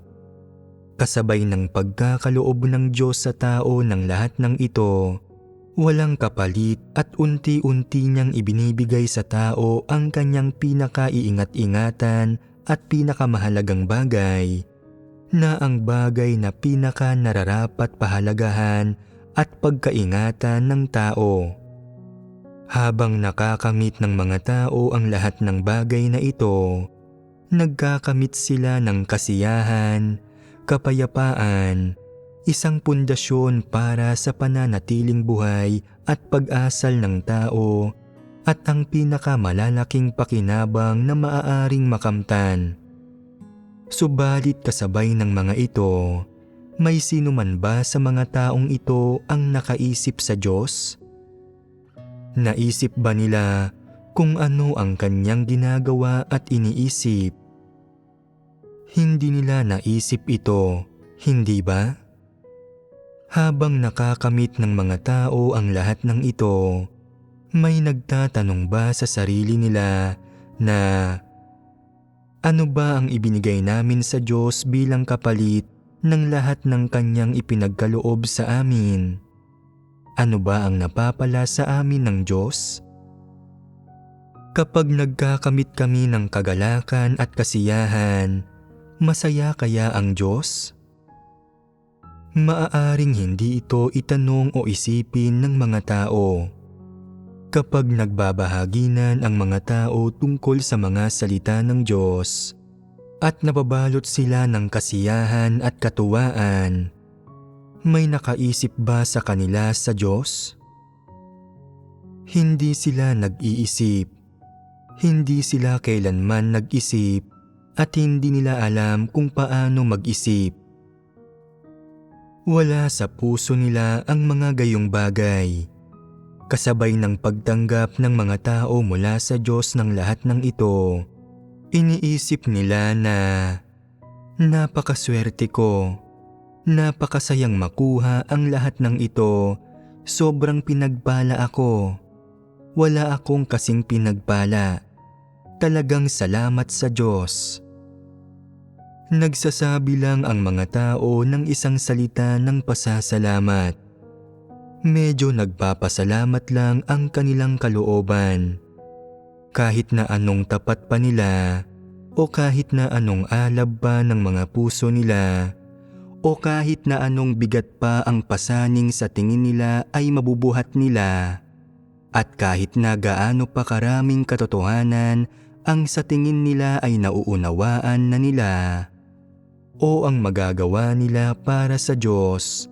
Kasabay ng pagkakaloob ng Diyos sa tao ng lahat ng ito, walang kapalit at unti-unti niyang ibinibigay sa tao ang kanyang pinakaiingat-ingatan at pinakamahalagang bagay, na ang bagay na pinaka-nararapat pahalagahan at pagkaingatan ng tao. Habang nakakamit ng mga tao ang lahat ng bagay na ito, nagkakamit sila ng kasiyahan, kapayapaan, isang pundasyon para sa pananatiling buhay at pag-asal ng tao at ang pinakamalalaking pakinabang na maaaring makamtan. Subalit kasabay ng mga ito, may sino man ba sa mga taong ito ang nakaisip sa Diyos? Naisip ba nila kung ano ang kanyang ginagawa at iniisip? Hindi nila naisip ito, hindi ba? Habang nakakamit ng mga tao ang lahat ng ito, may nagtatanong ba sa sarili nila na ano ba ang ibinigay namin sa Diyos bilang kapalit ng lahat ng kanyang ipinagkaloob sa amin? Ano ba ang napapala sa amin ng Diyos? Kapag nagkakamit kami ng kagalakan at kasiyahan, masaya kaya ang Diyos? Maaaring hindi ito itanong o isipin ng mga tao. Kapag nagbabahaginan ang mga tao tungkol sa mga salita ng Diyos at nababalot sila ng kasiyahan at katuwaan, may nakaisip ba sa kanila sa Diyos? Hindi sila nag-iisip. Hindi sila kailanman nag-isip at hindi nila alam kung paano mag-isip. Wala sa puso nila ang mga gayong bagay. Kasabay ng pagtanggap ng mga tao mula sa Diyos ng lahat ng ito, iniisip nila na napakaswerte ko, napakasayang makuha ang lahat ng ito, sobrang pinagpala ako. Wala akong kasing pinagpala. Talagang salamat sa Diyos. Nagsasabi lang ang mga tao ng isang salita ng pasasalamat. Medyo nagpapasalamat lang ang kanilang kalooban. Kahit na anong tapat pa nila, o kahit na anong alab pa ng mga puso nila, o kahit na anong bigat pa ang pasaning sa tingin nila ay mabubuhat nila, at kahit na gaano pa karaming katotohanan ang sa tingin nila ay nauunawaan na nila, o ang magagawa nila para sa Diyos,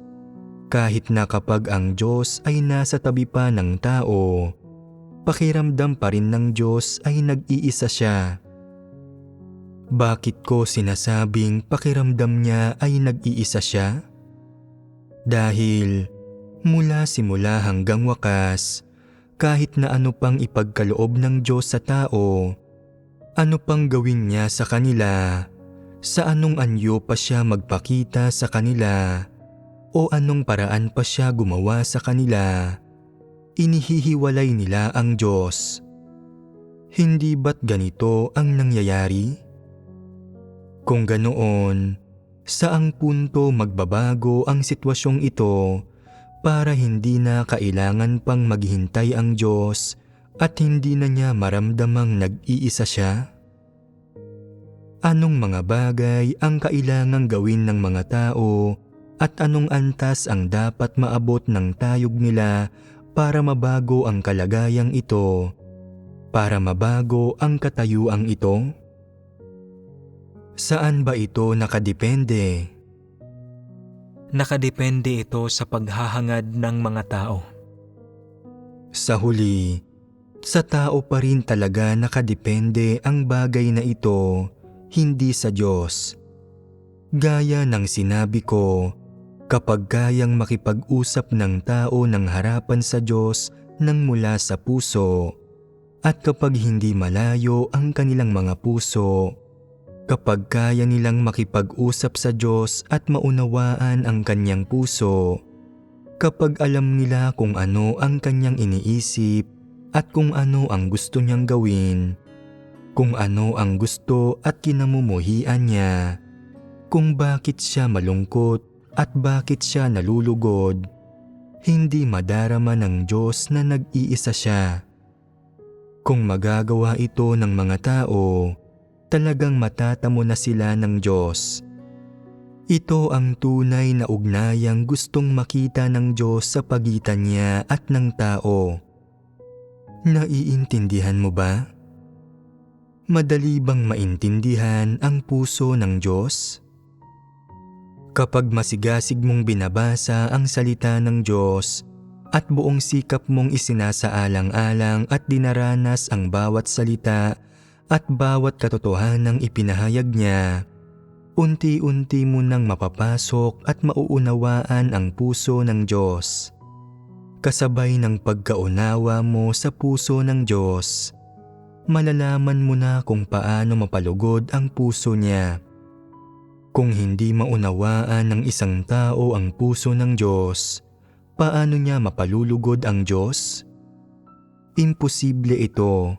kahit na kapag ang Diyos ay nasa tabi pa ng tao, pakiramdam pa rin ng Diyos ay nag-iisa siya. Bakit ko sinasabing pakiramdam niya ay nag-iisa siya? Dahil mula simula hanggang wakas, kahit na ano pang ipagkaloob ng Diyos sa tao, ano pang gawin niya sa kanila, sa anong anyo pa siya magpakita sa kanila, o anong paraan pa siya gumawa sa kanila, inihihiwalay nila ang Diyos. Hindi ba't ganito ang nangyayari? Kung ganoon, saang punto magbabago ang sitwasyong ito para hindi na kailangan pang maghintay ang Diyos at hindi na niya maramdamang nag-iisa siya? Anong mga bagay ang kailangang gawin ng mga tao at anong antas ang dapat maabot ng tayog nila para mabago ang kalagayang ito? Para mabago ang katayuang ito? Saan ba ito nakadepende?
Nakadepende ito sa paghahangad ng mga tao.
Sa huli, sa tao pa rin talaga nakadepende ang bagay na ito, hindi sa Diyos. Gaya ng sinabi ko, kapag kayang makipag-usap ng tao ng harapan sa Diyos nang mula sa puso, at kapag hindi malayo ang kanilang mga puso, kapag kaya nilang makipag-usap sa Diyos at maunawaan ang kanyang puso, kapag alam nila kung ano ang kanyang iniisip at kung ano ang gusto niyang gawin, kung ano ang gusto at kinamumuhian niya, kung bakit siya malungkot at bakit siya nalulugod, hindi madarama ng Diyos na nag-iisa siya. Kung magagawa ito ng mga tao, talagang matatamo na sila ng Diyos. Ito ang tunay na ugnayang gustong makita ng Diyos sa pagitan niya at ng tao. Naiintindihan mo ba? Madali bang maintindihan ang puso ng Diyos? Kapag masigasig mong binabasa ang salita ng Diyos at buong sikap mong isinasaalang-alang at dinaranas ang bawat salita at bawat katotohanang ipinahayag niya, unti-unti mo nang mapapasok at mauunawaan ang puso ng Diyos. Kasabay ng pagkaunawa mo sa puso ng Diyos, malalaman mo na kung paano mapalugod ang puso niya. Kung hindi maunawaan ng isang tao ang puso ng Diyos, paano niya mapalulugod ang Diyos? Imposible ito.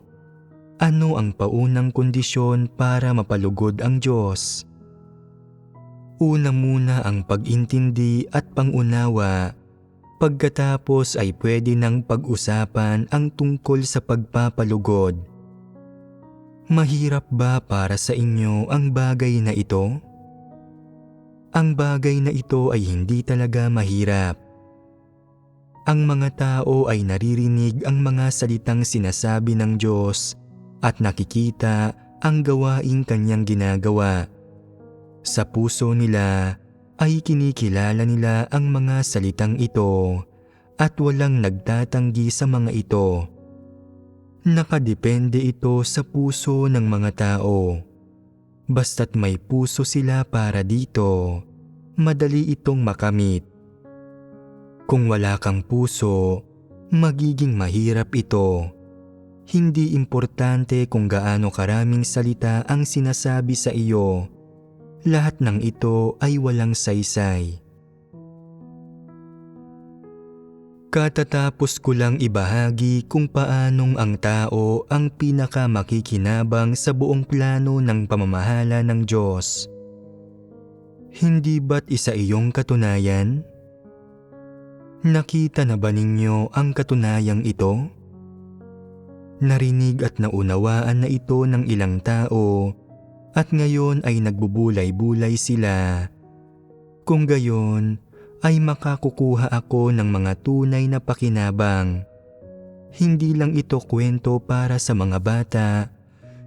Ano ang paunang kondisyon para mapalugod ang Diyos? Una muna ang pag-intindi at pangunawa. Pagkatapos ay pwede nang pag-usapan ang tungkol sa pagpapalugod. Mahirap ba para sa inyo ang bagay na ito? Ang bagay na ito ay hindi talaga mahirap. Ang mga tao ay naririnig ang mga salitang sinasabi ng Diyos at nakikita ang gawaing kanyang ginagawa. Sa puso nila ay kinikilala nila ang mga salitang ito at walang nagtatanggi sa mga ito. Nakadepende ito sa puso ng mga tao. Basta't may puso sila para dito, madali itong makamit. Kung wala kang puso, magiging mahirap ito. Hindi importante kung gaano karaming salita ang sinasabi sa iyo. Lahat ng ito ay walang saysay. Katatapos ko lang ibahagi kung paanong ang tao ang pinakamakikinabang sa buong plano ng pamamahala ng Diyos. Hindi ba't isa iyong katunayan? Nakita na ba ninyo ang katunayang ito? Narinig at naunawaan na ito ng ilang tao at ngayon ay nagbubulay-bulay sila. Kung gayon, ay makakukuha ako ng mga tunay na pakinabang. Hindi lang ito kwento para sa mga bata,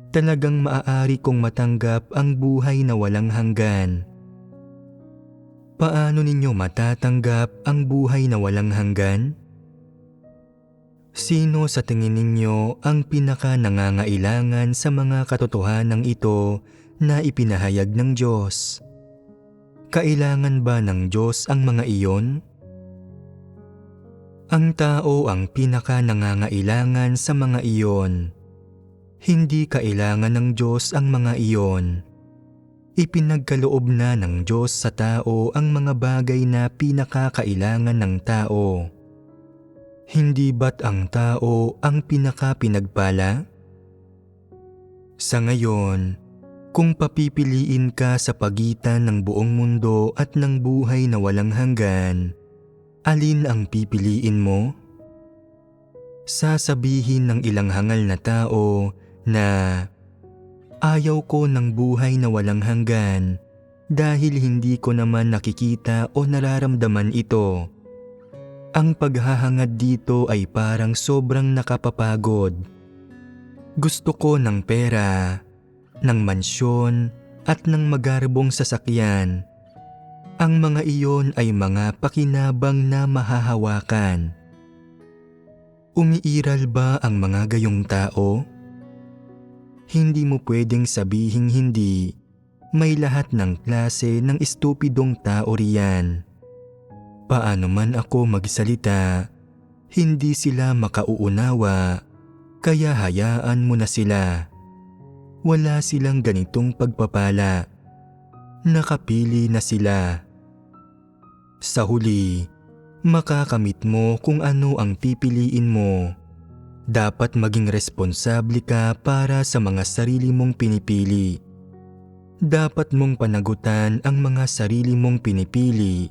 talagang maaari kong matanggap ang buhay na walang hanggan. Paano ninyo matatanggap ang buhay na walang hanggan? Sino sa tingin ninyo ang pinaka-nangangailangan sa mga katotohanang ito na ipinahayag ng Diyos? Kailangan ba ng Diyos ang mga iyon? Ang tao ang pinaka-nangangailangan sa mga iyon. Hindi kailangan ng Diyos ang mga iyon. Ipinagkaloob na ng Diyos sa tao ang mga bagay na pinakakailangan ng tao. Hindi ba't ang tao ang pinaka-pinagpala? Sa ngayon, kung papipiliin ka sa pagitan ng buong mundo at ng buhay na walang hanggan, alin ang pipiliin mo? Sasabihin ng ilang hangal na tao na ayaw ko ng buhay na walang hanggan dahil hindi ko naman nakikita o nararamdaman ito. Ang paghahangad dito ay parang sobrang nakapapagod. Gusto ko ng pera, ng mansyon at ng magarbong sasakyan. Ang mga iyon ay mga pakinabang na mahahawakan. Umiiral ba ang mga gayong tao? Hindi mo pwedeng sabihing hindi. May lahat ng klase ng estupidong tao riyan. Paano man ako magsalita, hindi sila makauunawa, kaya hayaan mo na sila. Wala silang ganitong pagpapala. Nakapili na sila. Sa huli, makakamit mo kung ano ang pipiliin mo. Dapat maging responsable ka para sa mga sarili mong pinipili. Dapat mong panagutan ang mga sarili mong pinipili.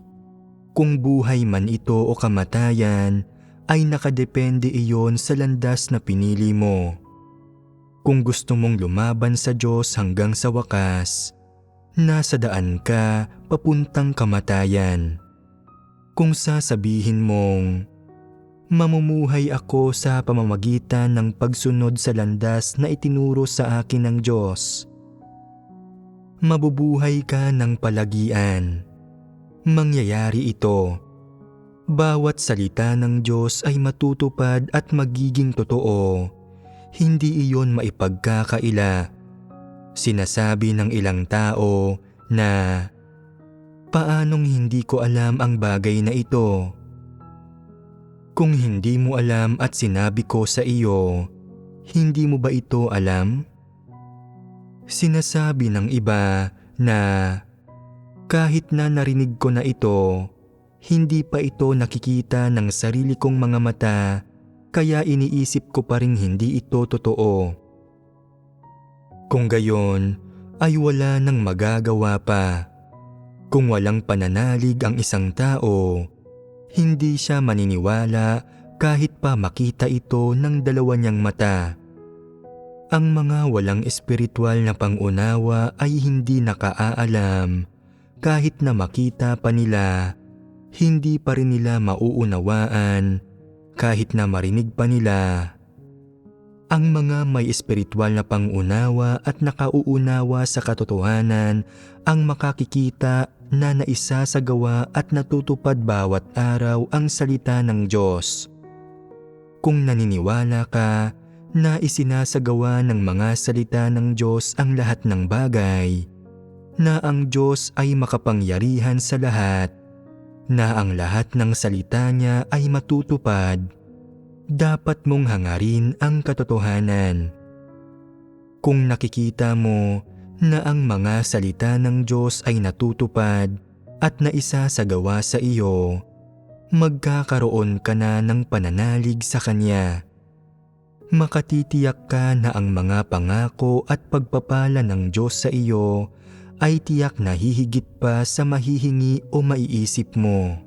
Kung buhay man ito o kamatayan, ay nakadepende iyon sa landas na pinili mo. Kung gusto mong lumaban sa Diyos hanggang sa wakas, nasa daan ka papuntang kamatayan. Kung sasabihin mong, mamumuhay ako sa pamamagitan ng pagsunod sa landas na itinuro sa akin ng Diyos, mabubuhay ka ng palagian. Mangyayari ito. Bawat salita ng Diyos ay matutupad at magiging totoo. Hindi iyon maipagkakaila. Sinasabi ng ilang tao na, paanong hindi ko alam ang bagay na ito? Kung hindi mo alam at sinabi ko sa iyo, hindi mo ba ito alam? Sinasabi ng iba na, kahit na narinig ko na ito, hindi pa ito nakikita ng sarili kong mga mata, kaya iniisip ko pa ring hindi ito totoo. Kung gayon, ay wala nang magagawa pa. Kung walang pananalig ang isang tao, hindi siya maniniwala kahit pa makita ito ng dalawa niyang mata. Ang mga walang espiritual na pangunawa ay hindi nakaaalam. Kahit na makita pa nila, hindi pa rin nila mauunawaan. Kahit na marinig pa nila. Ang mga may espiritual na pangunawa at nakauunawa sa katotohanan ang makakikita na naisasagawa at natutupad bawat araw ang salita ng Diyos. Kung naniniwala ka na isinasagawa ng mga salita ng Diyos ang lahat ng bagay, na ang Diyos ay makapangyarihan sa lahat, na ang lahat ng salita niya ay matutupad, dapat mong hangarin ang katotohanan. Kung nakikita mo na ang mga salita ng Diyos ay natutupad at naisasagawa sa iyo, magkakaroon ka na ng pananalig sa Kanya. Makatitiyak ka na ang mga pangako at pagpapala ng Diyos sa iyo ay tiyak na hihigit pa sa mahihingi o maiisip mo.